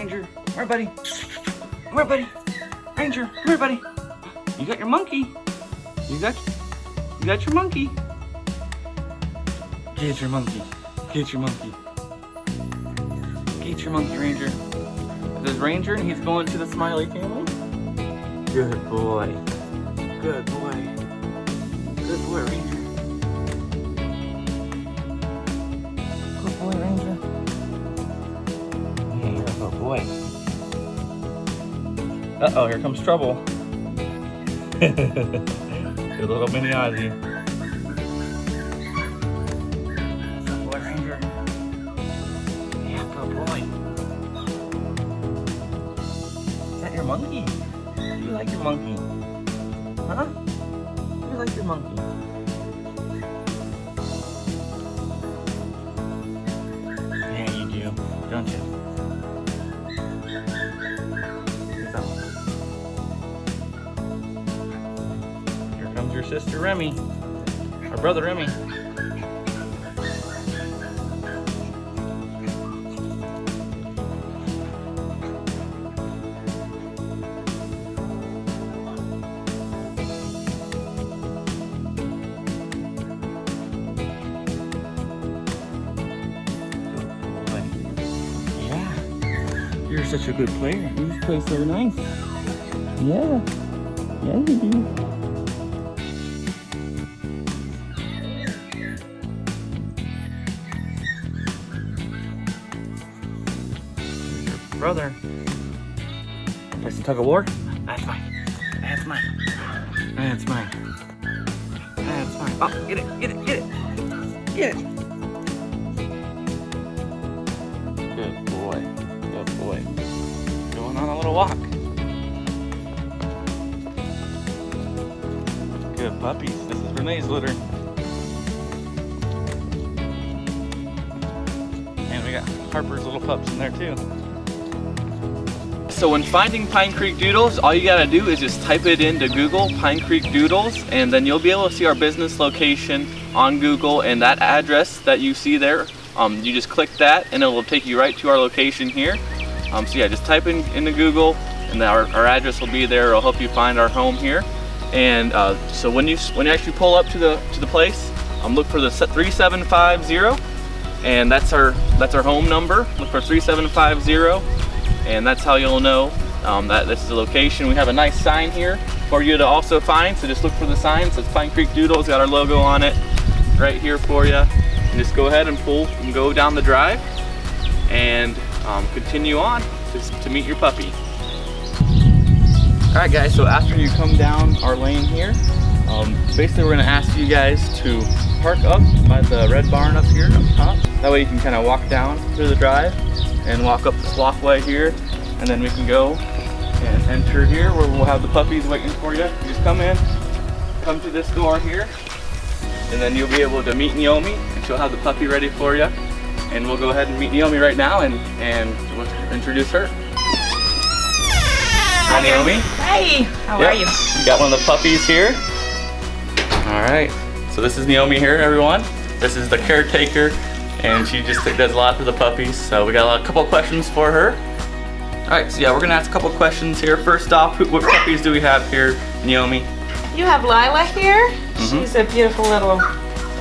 Ranger, come here, buddy. Come here, buddy. Ranger, come here, buddy. You got your monkey. You got your monkey. Get your monkey. Get your monkey. Get your monkey, Ranger. This is Ranger, and he's going to the Smiley family. Good boy. Good boy. Good boy, Ranger. Good boy, Ranger. Yeah, you're a good boy. Uh-oh, here comes trouble. Good little mini Ozzy. Good boy, Ranger. Yeah, good boy. Is that your monkey? Do you like your monkey? Huh? Do you like your monkey? Yeah, you do, don't you? Here comes your sister Remy, or brother Remy. You're such a good player. You just play so nice. Yeah. Yeah, you do. Your brother. Play some tug of war? That's mine. That's mine. That's mine. That's mine. Oh, get it, get it, get it. Get it. Good boy. Good boy. Going on a little walk. Good puppies. This is Renee's litter. And we got Harper's little pups in there too. So when finding Pine Creek Doodles, all you gotta do is just type it into Google, Pine Creek Doodles, and then you'll be able to see our business location on Google, and that address that you see there, you just click that and it will take you right to our location here. So yeah, just type into Google and our address will be there. It'll help you find our home here. And so when you actually pull up to the place, look for the 3750, and that's our home number. Look for 3750, and that's how you'll know that this is the location. We have a nice sign here for you to also find. So just look for the sign. It says Pine Creek Doodles. Got our logo on it right here for you. And just go ahead and pull and go down the drive and continue on to meet your puppy. Alright guys, so after you come down our lane here, basically we're going to ask you guys to park up by the red barn up here up top. That way you can kind of walk down through the drive and walk up this walkway here, and then we can go and enter here where we'll have the puppies waiting for you. You just come in, come to this door here, and then you'll be able to meet Naomi, and she'll have the puppy ready for you. And we'll go ahead and meet Naomi right now and we'll introduce her. Hi Naomi. Hi, how are you? You got one of the puppies here. Alright, so this is Naomi here, everyone. This is the caretaker, and she just does a lot for the puppies. So we got a couple of questions for her. Alright, so yeah, we're gonna ask a couple of questions here. First off, what puppies do we have here, Naomi? You have Lila here. She's a beautiful little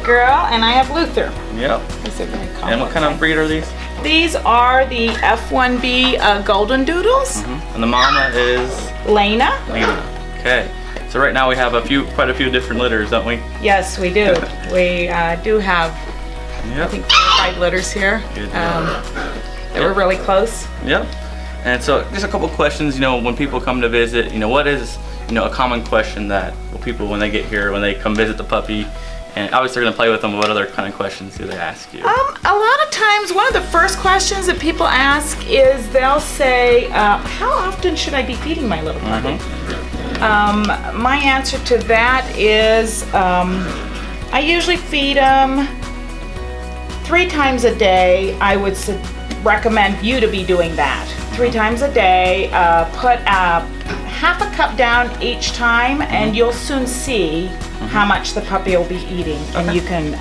girl, and I have Luther. Yep. These are very common. And what kind of breed are these? These are the F1B Goldendoodles. And the mama is? Lena. Lena. Okay. So right now we have quite a few different litters, don't we? Yes, we do. We do have, I think, 5 litters here. They were really close. Yep. And so just a couple questions, when people come to visit, what is, a common question that people, when they get here, when they come visit the puppy, and obviously they're going to play with them, what other kind of questions do they ask you? A lot of times, one of the first questions that people ask is they'll say, how often should I be feeding my little puppy? My answer to that is, I usually feed them 3 times a day. I would recommend you to be doing that. 3 times a day, put half a cup down each time, and you'll soon see how much the puppy will be eating. And you can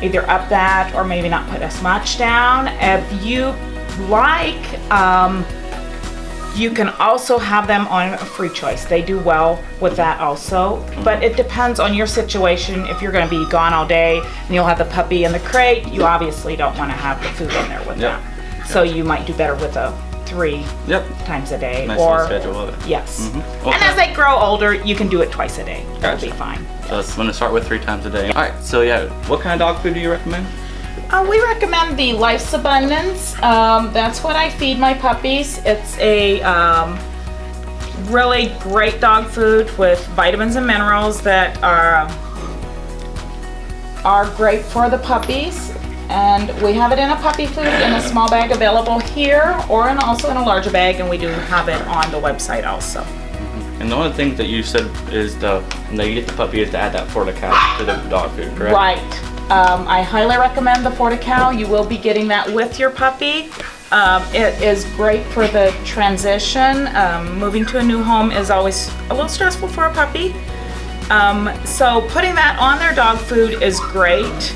either up that or maybe not put as much down. If you like, you can also have them on a free choice. They do well with that also, but it depends on your situation. If you're going to be gone all day and you'll have the puppy in the crate, you obviously don't want to have the food in there with them. So you might do better with a 3 times a day. Nice or schedule of it. Yes. And as they grow older, you can do it twice a day. That'll be fine. So I'm gonna start with 3 times a day. All right. So yeah, what kind of dog food do you recommend? We recommend the Life's Abundance. That's what I feed my puppies. It's a really great dog food with vitamins and minerals that are great for the puppies. And we have it in a puppy food in a small bag available here, or also in a larger bag, and we do have it on the website also. And one of the things that you said is when you get the puppy is to add that Fortical to the dog food, correct? Right. I highly recommend the Fortical. You will be getting that with your puppy. It is great for the transition. Moving to a new home is always a little stressful for a puppy. So putting that on their dog food is great.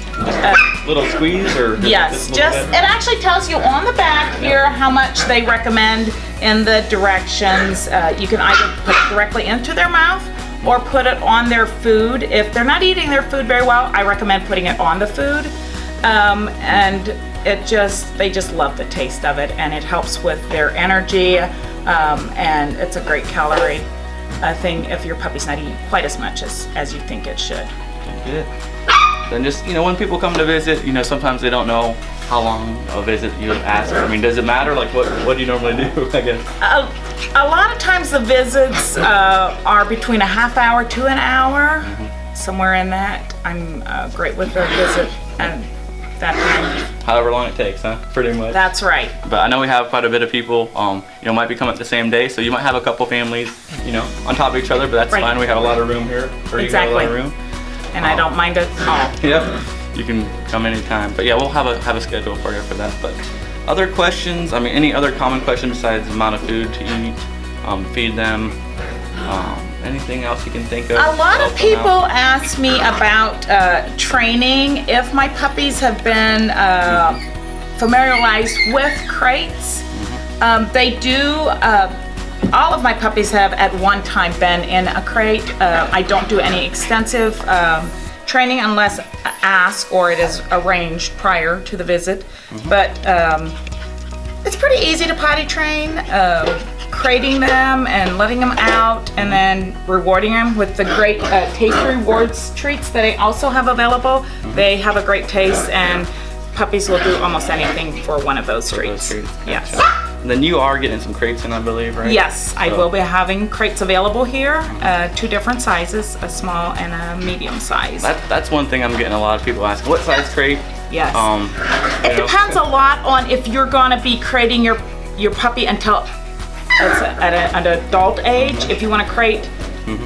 Little squeeze or? Yes, it actually tells you on the back here how much they recommend in the directions. You can either put it directly into their mouth or put it on their food. If they're not eating their food very well, I recommend putting it on the food. And they just love the taste of it, and it helps with their energy, and it's a great calorie thing if your puppy's not eating quite as much as you think it should. Good. Then just, when people come to visit, sometimes they don't know how long a visit you ask. I mean, does it matter? Like, what do you normally do, I guess? A lot of times the visits are between a half hour to an hour, somewhere in that. I'm great with the visit and that time. However long it takes, huh? Pretty much. That's right. But I know we have quite a bit of people, might be coming the same day, so you might have a couple families, on top of each other, but that's fine. We have a lot of room here. Exactly. A lot of room. And I don't mind it at all. Yep. You can come anytime. But yeah, we'll have a schedule for you for that. But other questions? I mean, any other common questions besides the amount of food to eat, feed them, anything else you can think of? A lot of people ask me about training. If my puppies have been familiarized with crates, they do. All of my puppies have at one time been in a crate. I don't do any extensive training unless asked or it is arranged prior to the visit. But it's pretty easy to potty train, crating them and letting them out, and then rewarding them with the great taste rewards treats that I also have available. They have a great taste, and puppies will do almost anything for one of those treats. Yes. And then you are getting some crates in, I believe, right? Yes, I will be having crates available here, 2 different sizes, a small and a medium size. That's one thing I'm getting a lot of people asking. What size crate? Yes. It depends a lot on if you're going to be crating your puppy until it's at an adult age. If you want to crate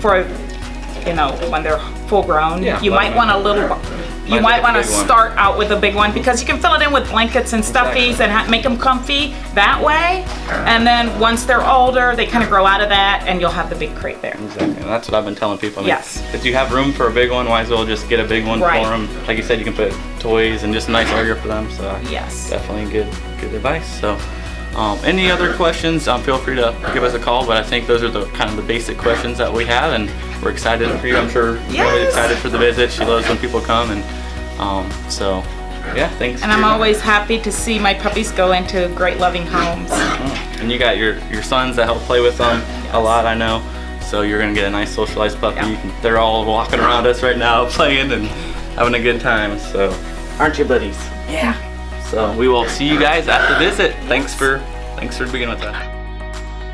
for, when they're full grown, you might want a little. You might want to start out with a big one because you can fill it in with blankets and stuffies and make them comfy that way. And then once they're older, they kind of grow out of that, and you'll have the big crate there. Exactly. And that's what I've been telling people. I mean, yes. If you have room for a big one, might as well just get a big one for them. Like you said, you can put toys and just a nice area for them. So yes, definitely good advice. So. Any other questions, feel free to give us a call, but I think those are the kind of the basic questions that we have, and we're excited for you. I'm sure you're really excited for the visit. She loves when people come, and so yeah, thanks. And I'm always happy to see my puppies go into great loving homes. And you got your sons that help play with them a lot, I know, so you're gonna get a nice socialized puppy. They're all walking around us right now playing and having a good time, so aren't you, buddies? Yeah. So we will see you guys at the visit. Thanks for being with us.